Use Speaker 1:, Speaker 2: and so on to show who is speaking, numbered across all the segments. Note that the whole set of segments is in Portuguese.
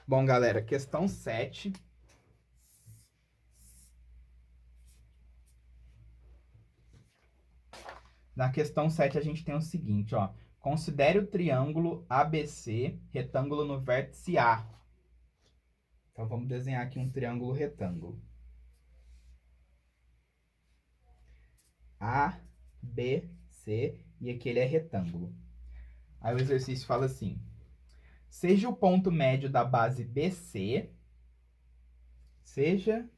Speaker 1: Bom, galera, questão 7. Na questão 7 a gente tem o seguinte, ó. Considere o triângulo ABC, retângulo no vértice A. Então, vamos desenhar aqui um triângulo retângulo. A, B, C, e aqui ele é retângulo. Aí o exercício fala assim: seja o ponto médio da base BC, seja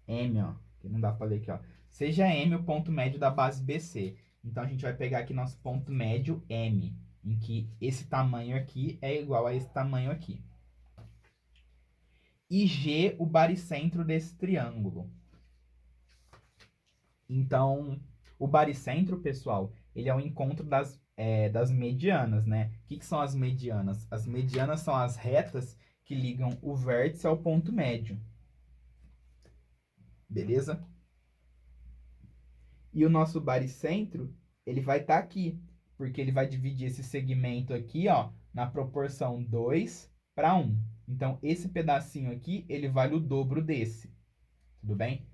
Speaker 1: M, ó, que não dá para ler aqui, ó. Seja M o ponto médio da base BC. Então, a gente vai pegar aqui nosso ponto médio M, em que esse tamanho aqui é igual a esse tamanho aqui. E G, o baricentro desse triângulo. Então, o baricentro, pessoal, ele é o encontro das medianas, né? O que são as medianas? As medianas são as retas que ligam o vértice ao ponto médio. Beleza? E o nosso baricentro, ele vai estar aqui, porque ele vai dividir esse segmento aqui, ó, na proporção 2:1. Então, esse pedacinho aqui, ele vale o dobro desse. Tudo bem?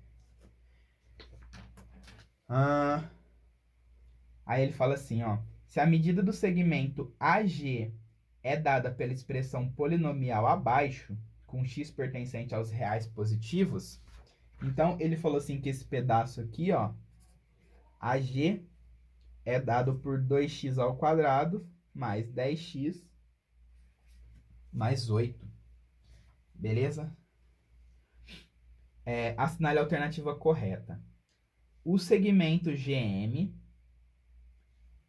Speaker 1: Aí ele fala assim, ó. Se a medida do segmento AG é dada pela expressão polinomial abaixo, com x pertencente aos reais positivos, então ele falou assim que esse pedaço aqui, ó, AG é dado por 2x ao quadrado mais 10x mais 8. Beleza? Assinale a alternativa correta. O segmento GM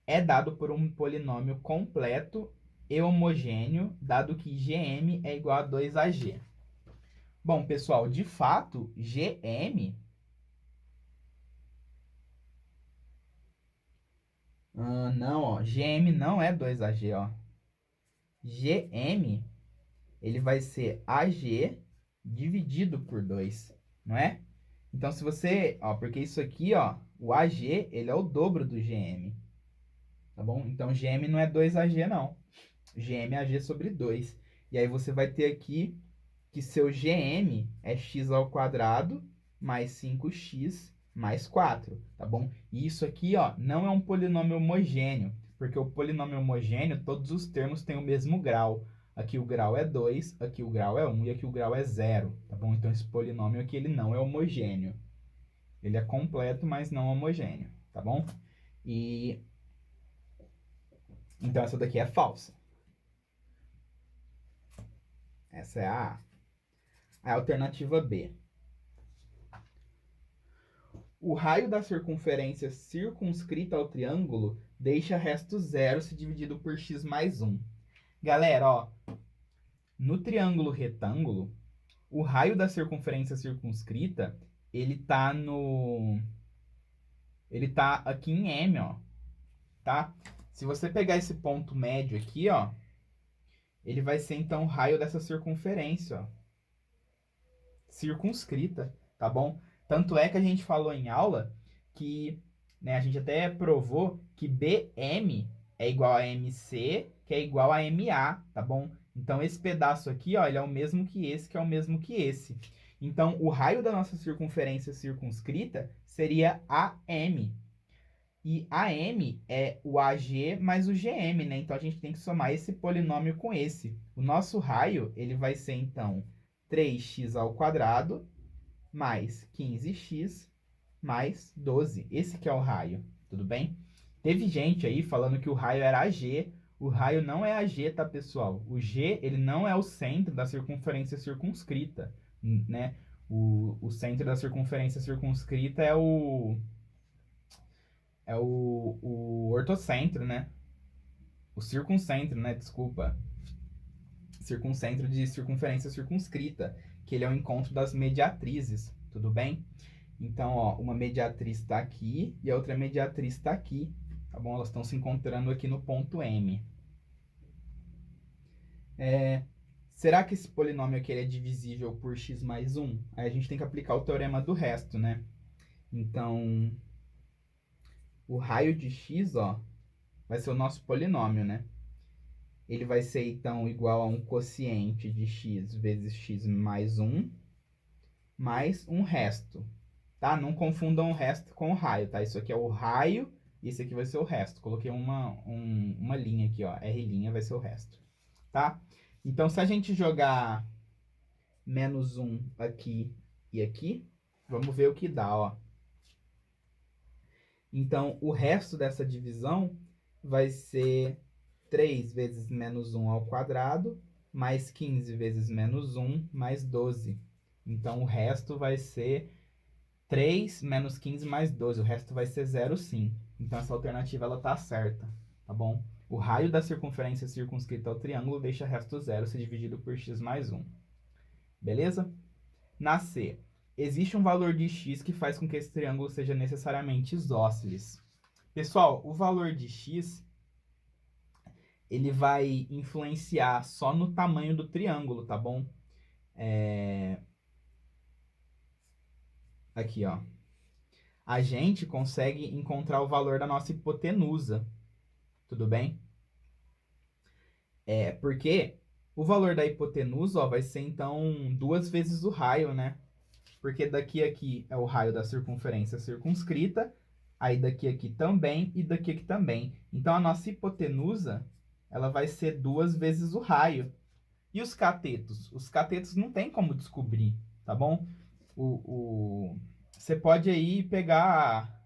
Speaker 1: é dado por um polinômio completo e homogêneo, dado que GM é igual a 2AG. Bom, pessoal, de fato, GM... não, ó, GM não é 2AG, ó. GM, ele vai ser AG dividido por 2, não é? Então, se você... ó, porque isso aqui, ó, o AG, ele é o dobro do GM. Tá bom? Então, GM não é 2AG, não. GM é AG sobre 2. E aí, você vai ter aqui que seu GM é x ao quadrado mais 5x mais 4, tá bom? E isso aqui, ó, não é um polinômio homogêneo, porque o polinômio homogêneo, todos os termos têm o mesmo grau. Aqui o grau é 2, aqui o grau é 1 e aqui o grau é 0, tá bom? Então, esse polinômio aqui, ele não é homogêneo. Ele é completo, mas não homogêneo, tá bom? Então, essa daqui é falsa. Essa é a A. A alternativa B. O raio da circunferência circunscrita ao triângulo deixa resto zero se dividido por x mais 1. Galera, ó, no triângulo retângulo, o raio da circunferência circunscrita, ele tá aqui em M, ó, tá? Se você pegar esse ponto médio aqui, ó, ele vai ser, então, o raio dessa circunferência, ó, circunscrita, tá bom? Tanto é que a gente falou em aula que, né, a gente até provou que BM é igual a MC, que é igual a MA, tá bom? Então, esse pedaço aqui, ó, ele é o mesmo que esse, que é o mesmo que esse. Então, o raio da nossa circunferência circunscrita seria AM. E AM é o AG mais o GM, né? Então, a gente tem que somar esse polinômio com esse. O nosso raio, ele vai ser, então, 3x ao quadrado mais 15x mais 12. Esse que é o raio, tudo bem? Teve gente aí falando que o raio era AG. O raio não é AG, tá, pessoal? O G, ele não é o centro da circunferência circunscrita, né? O centro da circunferência circunscrita é o ortocentro, né? O circuncentro, né? Desculpa. Circuncentro de circunferência circunscrita, que ele é o encontro das mediatrizes, tudo bem? Então, ó, uma mediatriz está aqui e a outra mediatriz está aqui, tá bom? Elas estão se encontrando aqui no ponto M. será que esse polinômio aqui ele é divisível por x mais 1? Aí a gente tem que aplicar o teorema do resto, né? Então, o raio de x, ó, vai ser o nosso polinômio, né? Ele vai ser, então, igual a um quociente de x vezes x mais 1, mais um resto, tá? Não confundam o resto com o raio, tá? Isso aqui é o raio e esse aqui vai ser o resto. Coloquei uma linha aqui, ó. R' vai ser o resto, tá? Então, se a gente jogar menos 1 aqui e aqui, vamos ver o que dá, ó. Então, o resto dessa divisão vai ser 3 vezes menos 1 ao quadrado, mais 15 vezes menos 1, mais 12. Então, o resto vai ser 3 menos 15 mais 12. O resto vai ser 0, sim. Então, essa alternativa ela tá certa, tá bom? O raio da circunferência circunscrita ao triângulo deixa resto 0 se dividido por x mais 1. Beleza? Na C, existe um valor de x que faz com que esse triângulo seja necessariamente isósceles. Pessoal, o valor de x ele vai influenciar só no tamanho do triângulo, tá bom? Aqui, ó. A gente consegue encontrar o valor da nossa hipotenusa, tudo bem? Porque o valor da hipotenusa, ó, vai ser, então, 2 vezes o raio, né? Porque daqui a aqui é o raio da circunferência circunscrita, aí daqui a aqui também e daqui a aqui também. Então, a nossa hipotenusa, ela vai ser 2 vezes o raio. E os catetos? Os catetos não tem como descobrir, tá bom? Você pode aí pegar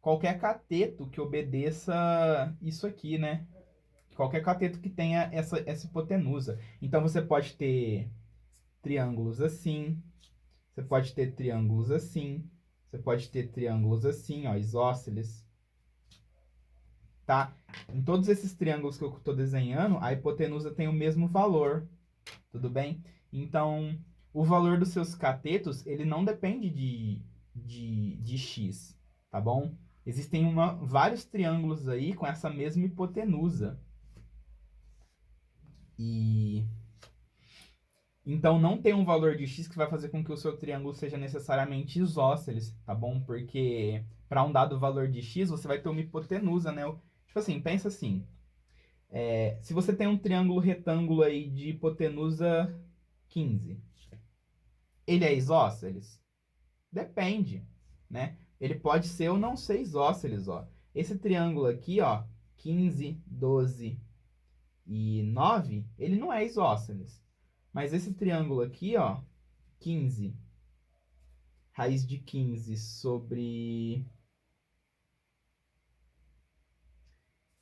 Speaker 1: qualquer cateto que obedeça isso aqui, né? Qualquer cateto que tenha essa hipotenusa. Então, você pode ter triângulos assim, você pode ter triângulos assim, você pode ter triângulos assim, ó, isósceles, tá? Em todos esses triângulos que eu estou desenhando, a hipotenusa tem o mesmo valor, tudo bem? Então, o valor dos seus catetos, ele não depende de x, tá bom? Existem vários triângulos aí com essa mesma hipotenusa. E então não tem um valor de x que vai fazer com que o seu triângulo seja necessariamente isósceles, tá bom? Porque para um dado valor de x, você vai ter uma hipotenusa, né? Tipo assim, pensa assim. Se você tem um triângulo retângulo aí de hipotenusa 15, ele é isósceles? Depende, né? Ele pode ser ou não ser isósceles, ó. Esse triângulo aqui, ó, 15, 12 e 9, ele não é isósceles. Mas esse triângulo aqui, ó, 15, raiz de 15 sobre...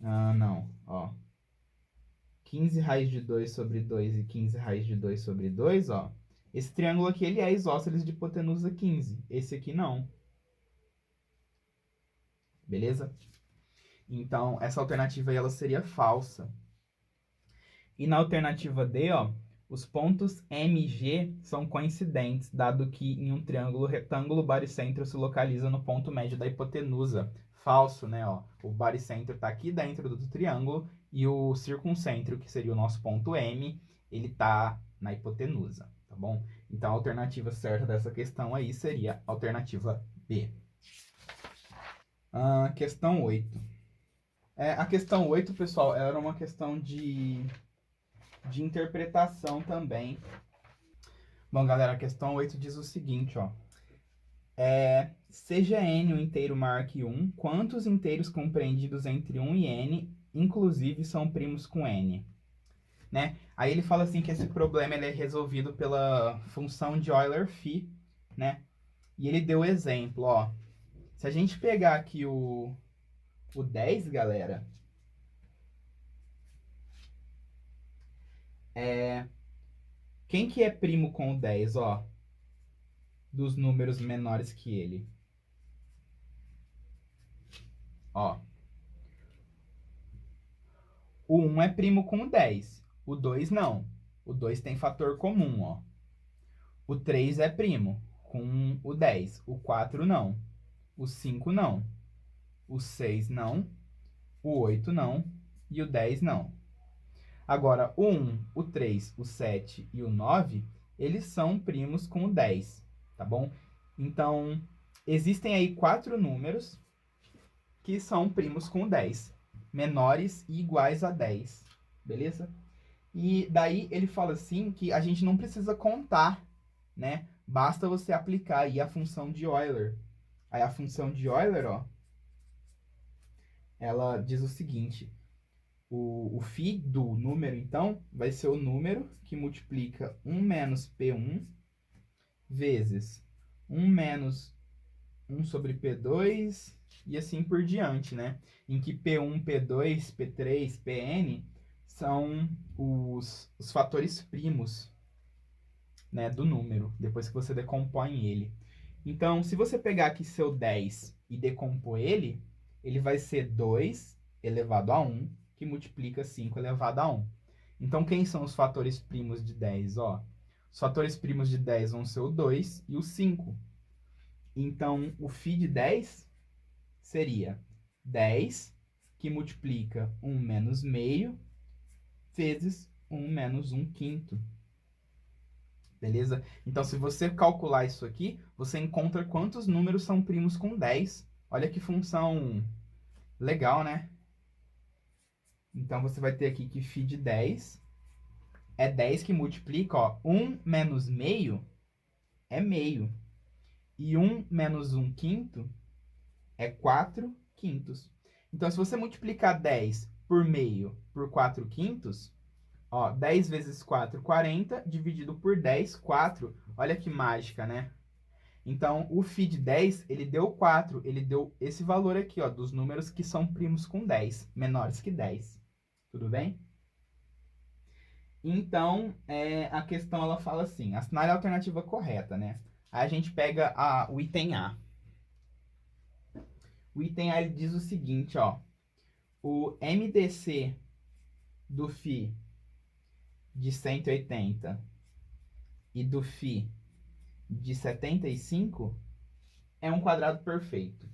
Speaker 1: Ah, não, ó. 15 raiz de 2 sobre 2 e 15 raiz de 2 sobre 2, ó. Esse triângulo aqui, ele é isósceles de hipotenusa 15. Esse aqui não. Beleza? Então, essa alternativa aí, ela seria falsa. E na alternativa D, ó, os pontos M e G são coincidentes, dado que em um triângulo retângulo o baricentro se localiza no ponto médio da hipotenusa. Falso, né? Ó, o baricentro está aqui dentro do triângulo e o circuncêntrico, que seria o nosso ponto M, ele está na hipotenusa, tá bom? Então, a alternativa certa dessa questão aí seria a alternativa B. Questão 8. A questão 8, pessoal, era uma questão de interpretação também. Bom, galera, a questão 8 diz o seguinte, ó. Seja n um inteiro maior que 1, quantos inteiros compreendidos entre 1 e n, inclusive, são primos com n? Né? Aí ele fala assim que esse problema ele é resolvido pela função de Euler-Phi, né? E ele deu o exemplo, ó. Se a gente pegar aqui o 10, galera, quem que é primo com o 10, ó? Dos números menores que ele. Ó. O 1 é primo com o 10. O 2 não. O 2 tem fator comum, ó. O 3 é primo com o 10. O 4 não. O 5 não. O 6 não. O 8 não. E o 10 não. Agora, o 1, o 3, o 7 e o 9, eles são primos com o 10, tá bom? Então, existem aí 4 números que são primos com o 10, menores e iguais a 10, beleza? E daí ele fala assim que a gente não precisa contar, né? Basta você aplicar aí a função de Euler. Aí a função de Euler, ó, ela diz o seguinte: φ do número, então, vai ser o número que multiplica 1 menos P1 vezes 1 menos 1 sobre P2 e assim por diante, né? Em que P1, P2, P3, Pn são os fatores primos, né, do número, depois que você decompõe ele. Então, se você pegar aqui seu 10 e decompor ele, ele vai ser 2 elevado a 1, que multiplica 5 elevado a 1. Então, quem são os fatores primos de 10? Ó, os fatores primos de 10 vão ser o 2 e o 5. Então, o φ de 10 seria 10, que multiplica 1 menos meio, vezes 1 menos 1 quinto. Beleza? Então, se você calcular isso aqui, você encontra quantos números são primos com 10. Olha que função legal, né? Então, você vai ter aqui que φ de 10 é 10 que multiplica, ó, 1 menos meio é meio. E 1 menos 1 quinto é 4 quintos. Então, se você multiplicar 10 por meio por 4 quintos, ó, 10 vezes 4, 40, dividido por 10, 4. Olha que mágica, né? Então, o φ de 10, ele deu 4. Ele deu esse valor aqui, ó, dos números que são primos com 10, menores que 10. Tudo bem? Então, a questão, ela fala assim, assinale a alternativa correta, né? Aí a gente pega o item A. O item A, ele diz o seguinte, ó. O MDC do φ de 180 e do φ de 75 é um quadrado perfeito.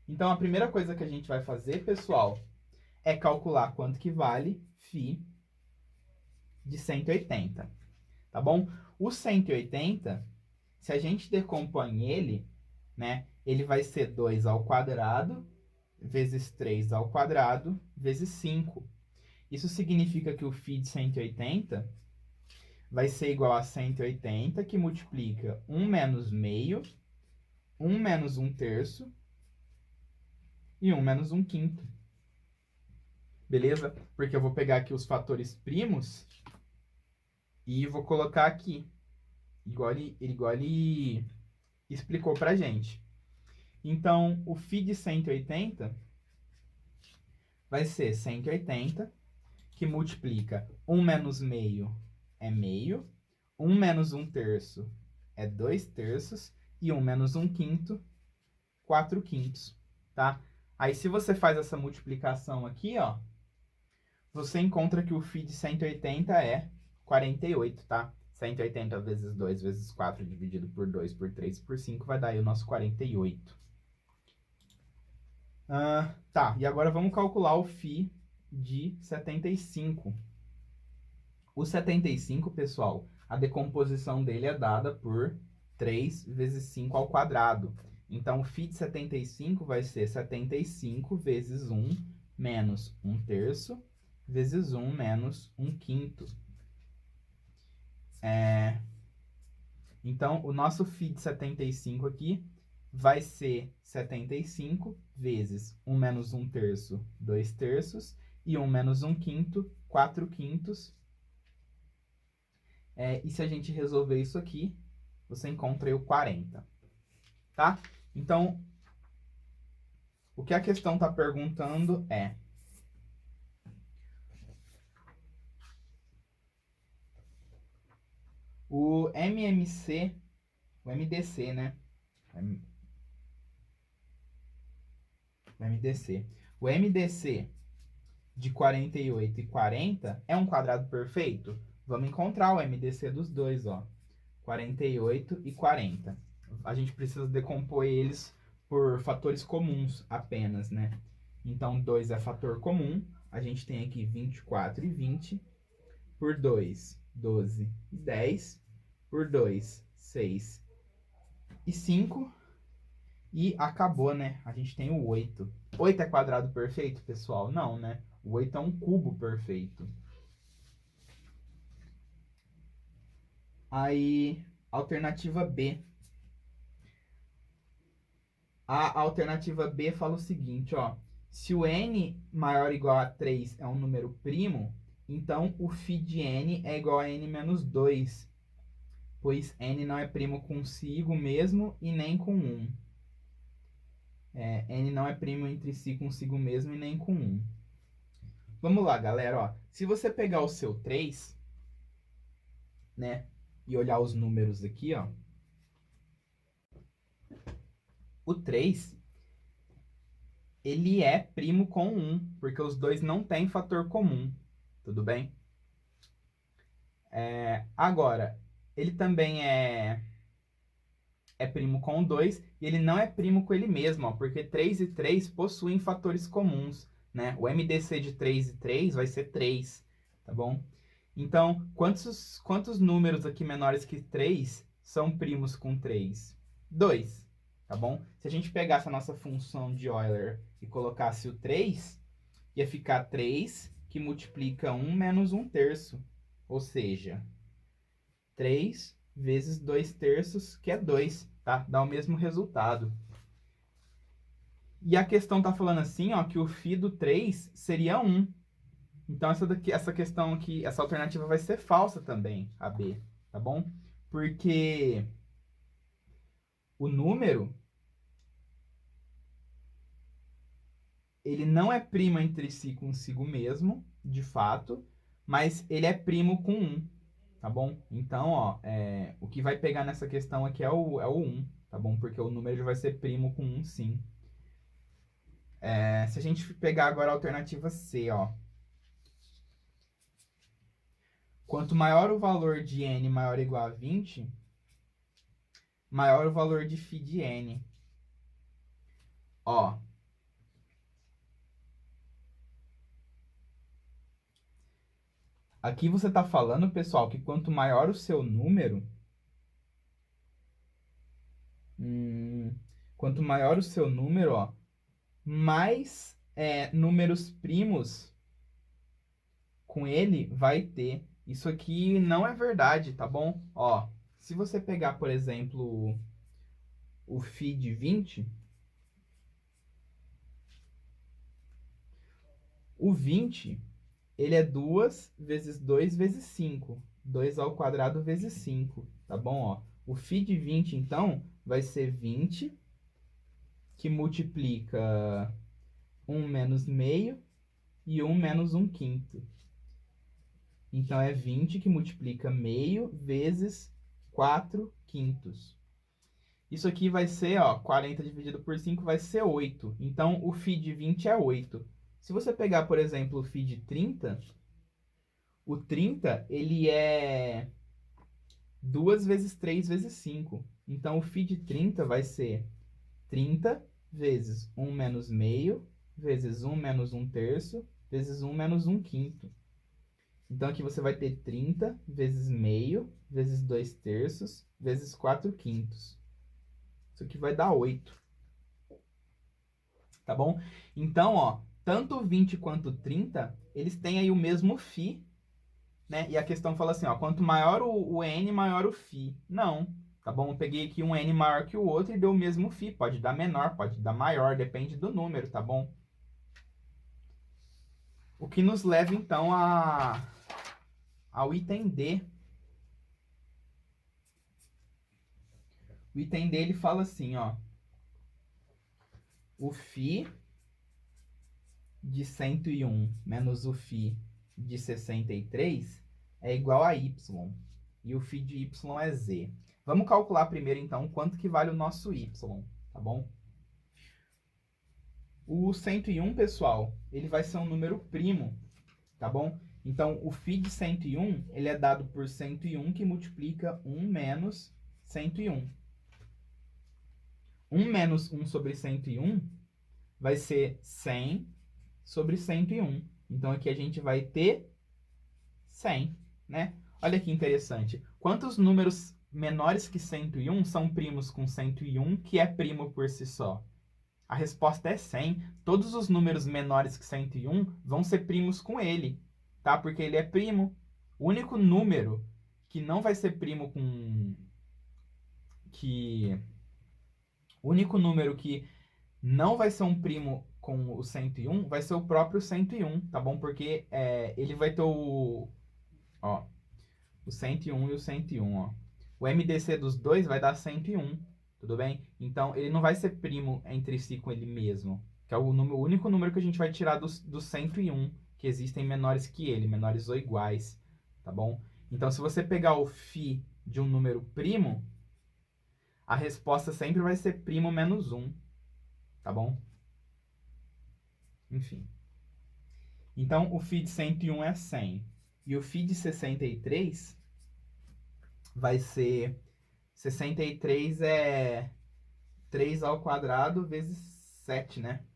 Speaker 1: Então, a primeira coisa que a gente vai fazer, pessoal, é calcular quanto que vale φ de 180, tá bom? O 180, se a gente decompõe ele, né, ele vai ser 2 ao quadrado vezes 3 ao quadrado vezes 5. Isso significa que o φ de 180 vai ser igual a 180, que multiplica 1 menos meio, 1 menos 1 terço e 1 menos 1 quinto. Beleza? Porque eu vou pegar aqui os fatores primos e vou colocar aqui, igual ele explicou pra gente. Então, o φ de 180 vai ser 180, que multiplica 1 menos meio é meio, 1 menos 1 terço é 2 terços, e 1 menos 1 quinto, 4 quintos, tá? Aí, se você faz essa multiplicação aqui, ó, você encontra que o φ de 180 é 48, tá? 180 vezes 2 vezes 4 dividido por 2 por 3 por 5 vai dar aí o nosso 48. Tá, e agora vamos calcular o φ de 75. O 75, pessoal, a decomposição dele é dada por 3 vezes 5 ao quadrado. Então, o φ de 75 vai ser 75 vezes 1 menos 1 terço vezes 1 menos 1 quinto. Então, o nosso φ de 75 aqui vai ser 75 vezes 1 menos 1 terço, 2 terços, e 1 menos 1 quinto, 4 quintos. E se a gente resolver isso aqui, você encontra aí o 40, tá? Então, o que a questão está perguntando é: o MMC, o MDC, né? O MDC. O MDC de 48 e 40 é um quadrado perfeito? Vamos encontrar o MDC dos dois, ó. 48 e 40. A gente precisa decompor eles por fatores comuns apenas, né? Então, 2 é fator comum, a gente tem aqui 24 e 20. Por 2, 12 e 10. Por 2, 6 e 5. E acabou, né? A gente tem o 8. 8 é quadrado perfeito, pessoal? Não, né? O 8 é um cubo perfeito. Aí, alternativa B. A alternativa B fala o seguinte, ó. Se o n maior ou igual a 3 é um número primo, então o φ de n é igual a n menos 2, pois n não é primo consigo mesmo e nem com 1. N não é primo entre si consigo mesmo e nem com 1. Vamos lá, galera, ó. Se você pegar o seu 3, né, e olhar os números aqui, ó. O 3, ele é primo com 1, porque os dois não têm fator comum, tudo bem? Agora, ele também é primo com 2 e ele não é primo com ele mesmo, ó, porque 3 e 3 possuem fatores comuns, né? O MDC de 3 e 3 vai ser 3, tá bom? Então, quantos números aqui menores que 3 são primos com 3? 2, tá bom? Se a gente pegasse a nossa função de Euler e colocasse o 3, ia ficar 3 que multiplica 1 menos 1 terço, ou seja, 3 vezes 2 terços, que é 2, tá? Dá o mesmo resultado. E a questão tá falando assim, ó, que o φ do 3 seria 1. Então, essa questão aqui, essa alternativa vai ser falsa também, a B, tá bom? Porque o número, ele não é primo entre si consigo mesmo, de fato, mas ele é primo com 1, tá bom? Então, ó, o que vai pegar nessa questão aqui é o 1, tá bom? Porque o número já vai ser primo com 1, sim. Se a gente pegar agora a alternativa C, ó. Quanto maior o valor de n maior ou igual a 20, maior o valor de φ de n. Ó. Aqui você está falando, pessoal, que quanto maior o seu número, quanto maior o seu número, ó, mais números primos com ele vai ter. Isso aqui não é verdade, tá bom? Ó, se você pegar, por exemplo, o φ de 20, o 20, ele é 2 vezes 2 vezes 5. 2 ao quadrado vezes 5, tá bom? Ó, o φ de 20, então, vai ser 20, que multiplica 1 menos meio e 1 menos 1 quinto. Então, é 20 que multiplica meio vezes 4 quintos. Isso aqui vai ser, ó, 40 dividido por 5 vai ser 8. Então, o φ de 20 é 8. Se você pegar, por exemplo, o φ de 30, o 30, ele é 2 vezes 3 vezes 5. Então, o φ de 30 vai ser 30 vezes 1 menos meio, vezes 1 menos 1 terço, vezes 1 menos 1 quinto. Então, aqui você vai ter 30 vezes meio, vezes 2 terços, vezes 4 quintos. Isso aqui vai dar 8. Tá bom? Então, ó, tanto 20 quanto 30, eles têm aí o mesmo φ, né? E a questão fala assim, ó, quanto maior o n, maior o φ. Não, tá bom? Eu peguei aqui um n maior que o outro e deu o mesmo φ. Pode dar menor, pode dar maior, depende do número, tá bom? O que nos leva, então, ao item D. O item D, ele fala assim, ó. O φ de 101 menos o φ de 63 é igual a y. E o φ de y é z. Vamos calcular primeiro, então, quanto que vale o nosso y, tá bom? O 101, pessoal, ele vai ser um número primo, tá bom? Então, o φ de 101, ele é dado por 101, que multiplica 1 menos 101. 1 menos 1 sobre 101 vai ser 100 sobre 101. Então, aqui a gente vai ter 100, né? Olha que interessante. Quantos números menores que 101 são primos com 101, que é primo por si só? A resposta é 100. Todos os números menores que 101 vão ser primos com ele, tá? Porque ele é primo. O único número que não vai ser primo com... que... O único número que não vai ser um primo com o 101 vai ser o próprio 101, tá bom? Porque ele vai ter ó, o 101 e o 101, ó. O MDC dos dois vai dar 101, tudo bem? Então, ele não vai ser primo entre si com ele mesmo, que é o único número que a gente vai tirar do 101, que existem menores que ele, menores ou iguais, tá bom? Então, se você pegar o φ de um número primo, a resposta sempre vai ser primo menos 1, tá bom? Enfim. Então, o φ de 101 é 100. E o φ de 63 vai ser... 63 é 3 ao quadrado vezes 7, né?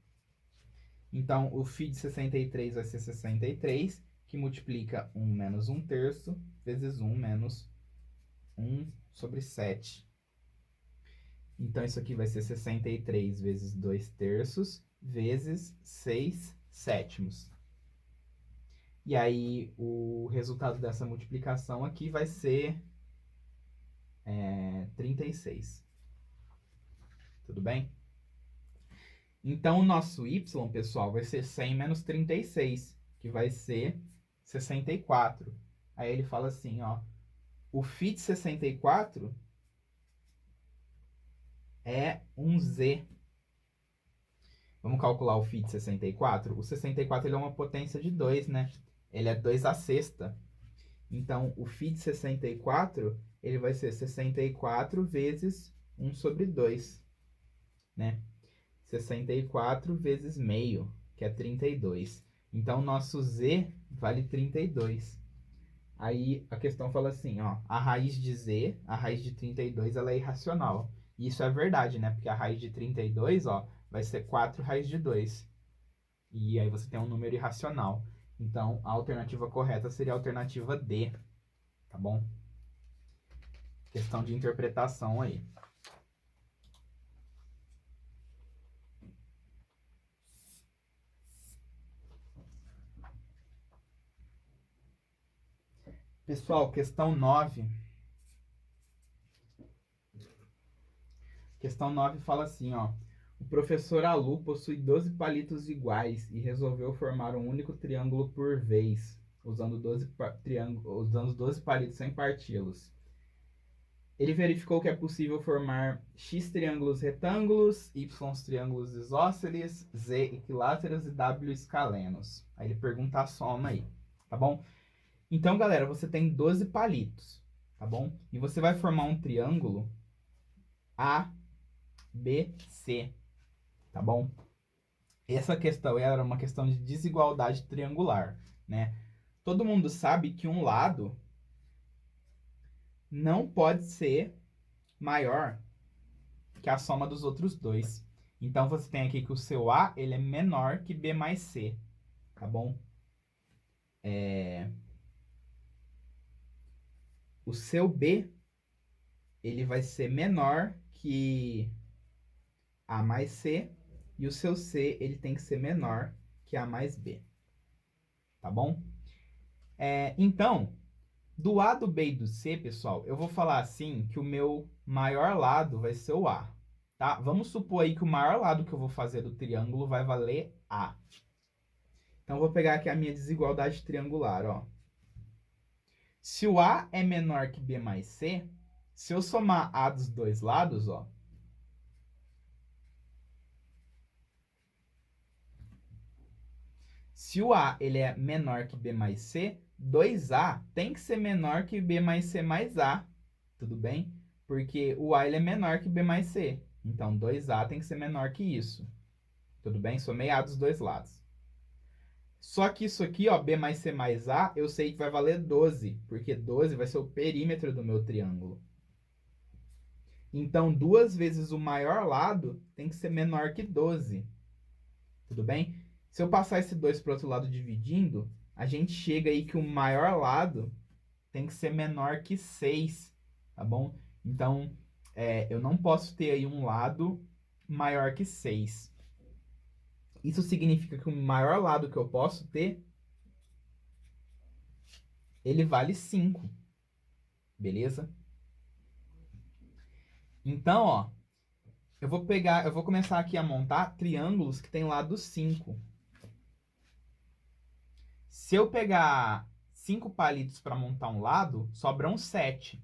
Speaker 1: Então, o φ de 63 vai ser 63, que multiplica 1 menos 1 terço, vezes 1 menos 1 sobre 7. Então, isso aqui vai ser 63 vezes 2 terços, vezes 6 sétimos. E aí, o resultado dessa multiplicação aqui vai ser 36. Tudo bem? Então, o nosso y, pessoal, vai ser 100 menos 36, que vai ser 64. Aí ele fala assim, ó, o φ de 64 é um z. Vamos calcular o φ de 64? O 64 ele é uma potência de 2, né? Ele é 2 à sexta. Então, o φ de 64, ele vai ser 64 vezes 1 sobre 2, né? 64 vezes meio, que é 32. Então, nosso z vale 32. Aí, a questão fala assim, ó, a raiz de z, a raiz de 32, ela é irracional. E isso é verdade, né? Porque a raiz de 32, ó, vai ser 4 raiz de 2. E aí você tem um número irracional. Então, a alternativa correta seria a alternativa D, tá bom? Questão de interpretação aí. Pessoal, questão 9. Questão 9 fala assim, ó. O professor Alu possui 12 palitos iguais e resolveu formar um único triângulo por vez, usando 12 palitos sem parti-los. Ele verificou que é possível formar x triângulos retângulos, y triângulos isósceles, z equiláteros e w escalenos. Aí ele pergunta a soma aí, tá bom? Então, galera, você tem 12 palitos, tá bom? E você vai formar um triângulo ABC, tá bom? Essa questão era uma questão de desigualdade triangular, né? Todo mundo sabe que um lado não pode ser maior que a soma dos outros dois. Então, você tem aqui que o seu A ele é menor que B mais C, tá bom? O seu B ele vai ser menor que A mais C, e o seu C ele tem que ser menor que A mais B, tá bom? Então, do A, do B e do C, pessoal, eu vou falar assim que o meu maior lado vai ser o A, tá? Vamos supor aí que o maior lado que eu vou fazer do triângulo vai valer A. Então, eu vou pegar aqui a minha desigualdade triangular, ó. Se o A é menor que B mais C, se eu somar A dos dois lados, ó, se o A ele é menor que B mais C, 2A tem que ser menor que B mais C mais A, tudo bem? Porque o A ele é menor que B mais C, então 2A tem que ser menor que isso, tudo bem? Somei A dos dois lados. Só que isso aqui, ó, B mais C mais A, eu sei que vai valer 12, porque 12 vai ser o perímetro do meu triângulo. Então, 2 vezes o maior lado tem que ser menor que 12, tudo bem? Se eu passar esse 2 para o outro lado dividindo, a gente chega aí que o maior lado tem que ser menor que 6, tá bom? Então, eu não posso ter aí um lado maior que 6. Isso significa que o maior lado que eu posso ter, ele vale 5, beleza? Então, ó, eu vou começar aqui a montar triângulos que tem lado 5. Se eu pegar 5 palitos para montar um lado, sobram 7.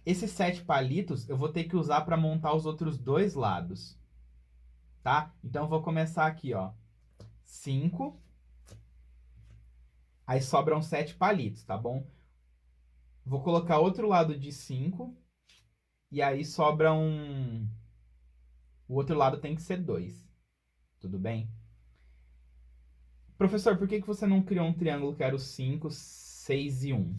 Speaker 1: Esses 7 palitos eu vou ter que usar para montar os outros dois lados, tá? Então eu vou começar aqui, ó. 5, aí sobram 7 palitos, tá bom? Vou colocar outro lado de 5, e aí sobra um... O outro lado tem que ser 2, tudo bem? Professor, por que você não criou um triângulo que era o 5, 6 e 1?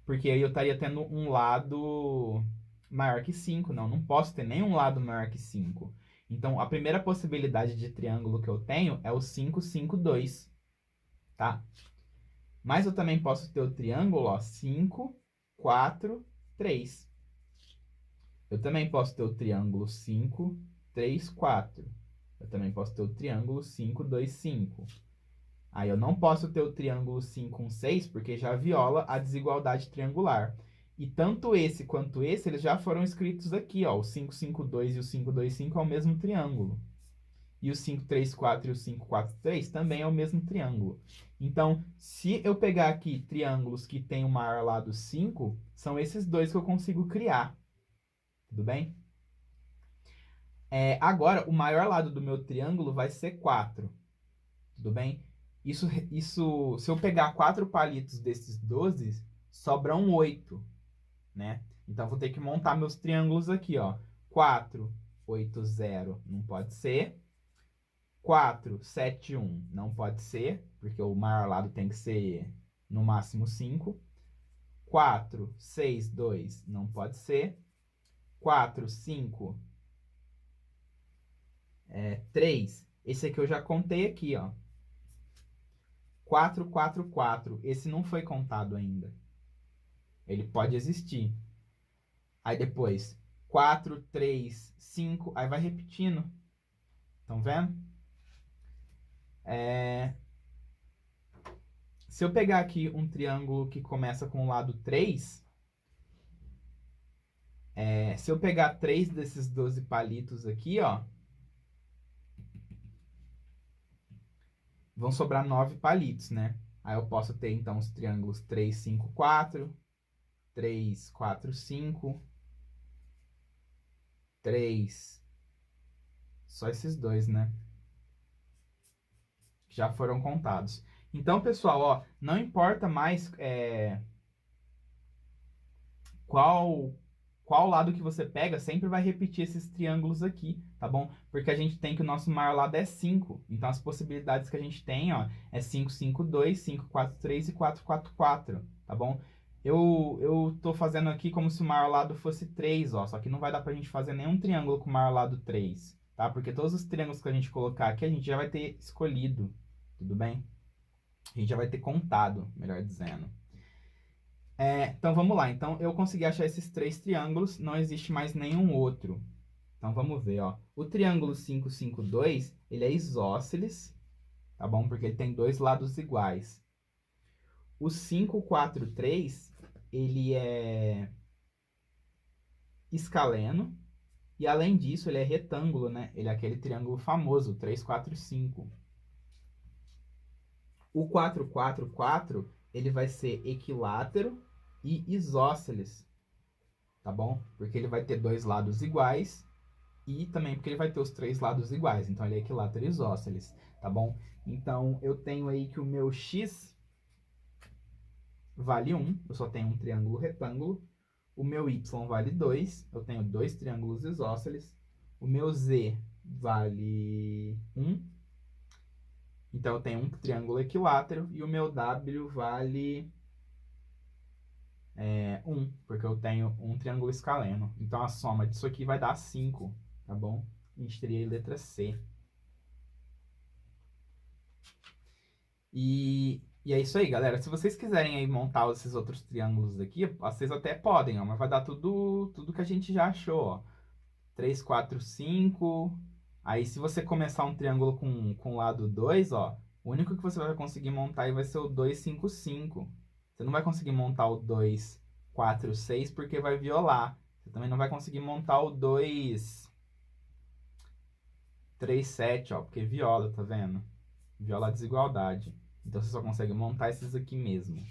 Speaker 1: Porque aí eu estaria tendo um lado maior que 5. Não posso ter nenhum lado maior que 5. Então, a primeira possibilidade de triângulo que eu tenho é o 5, 5, 2. Tá? Mas eu também posso ter o triângulo, ó, 5, 4, 3. Eu também posso ter o triângulo 5, 3, 4. Eu também posso ter o triângulo 5, 2, 5. Aí eu não posso ter o triângulo 5, 1, 6, porque já viola a desigualdade triangular. E tanto esse quanto esse, eles já foram escritos aqui, ó. O 5, 5, 2 e o 5, 2, 5 é o mesmo triângulo. E o 5, 3, 4 e o 5, 4, 3 também é o mesmo triângulo. Então, se eu pegar aqui triângulos que têm o maior lado 5, são esses dois que eu consigo criar. Tudo bem? Agora, o maior lado do meu triângulo vai ser 4. Tudo bem? Isso, se eu pegar 4 palitos desses 12, sobram 8, né? Então, vou ter que montar meus triângulos aqui, ó. 4, 8, 0, não pode ser. 4, 7, 1, não pode ser, porque o maior lado tem que ser no máximo 5. 4, 6, 2, não pode ser. 4, 5, 3. Esse aqui eu já contei aqui, ó. 4, 4, 4. Esse não foi contado ainda. Ele pode existir. Aí depois, 4, 3, 5. Aí vai repetindo. Estão vendo? Se eu pegar aqui um triângulo que começa com o lado 3, se eu pegar 3 desses 12 palitos aqui, ó, vão sobrar 9 palitos, né? Aí eu posso ter, então, os triângulos 3, 5, 4, 3, 4, 5, 3, só esses dois, né? Já foram contados. Então, pessoal, ó, não importa mais qual lado que você pega, sempre vai repetir esses triângulos aqui, tá bom? Porque a gente tem que o nosso maior lado é 5. Então, as possibilidades que a gente tem, ó, é 5, 5, 2, 5, 4, 3 e 4, 4, 4, tá bom? Eu tô fazendo aqui como se o maior lado fosse 3, ó, só que não vai dar pra gente fazer nenhum triângulo com o maior lado 3, tá? Porque todos os triângulos que a gente colocar aqui, a gente já vai ter escolhido, tudo bem? A gente já vai ter contado, melhor dizendo. Então vamos lá. Então eu consegui achar esses 3 triângulos, não existe mais nenhum outro. Então vamos ver, ó. O triângulo 5, 5, 2, ele é isósceles, tá bom? Porque ele tem 2 lados iguais. O 5, 4, 3, ele é escaleno. E além disso, ele é retângulo, né? Ele é aquele triângulo famoso, 3, 4, 5. O 4, 4, 4, ele vai ser equilátero e isósceles, tá bom? Porque ele vai ter 2 lados iguais e também porque ele vai ter os 3 lados iguais. Então, ele é equilátero isósceles, tá bom? Então, eu tenho aí que o meu x vale 1, eu só tenho um triângulo retângulo. O meu y vale 2, eu tenho 2 triângulos isósceles. O meu z vale 1, então eu tenho um triângulo equilátero. E o meu w vale 1, porque eu tenho um triângulo escaleno. Então a soma disso aqui vai dar 5, tá bom? A gente teria a letra C. E é isso aí, galera. Se vocês quiserem aí montar esses outros triângulos aqui, vocês até podem, ó, mas vai dar tudo que a gente já achou, ó. 3, 4, 5. Aí, se você começar um triângulo com lado 2, ó, o único que você vai conseguir montar aí vai ser o 2, 5, 5. Você não vai conseguir montar o 2, 4, 6 porque vai violar. Você também não vai conseguir montar o 2, 3, 7, ó, porque viola, tá vendo? Viola a desigualdade. Então, você só consegue montar esses aqui mesmo.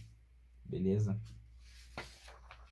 Speaker 1: Beleza?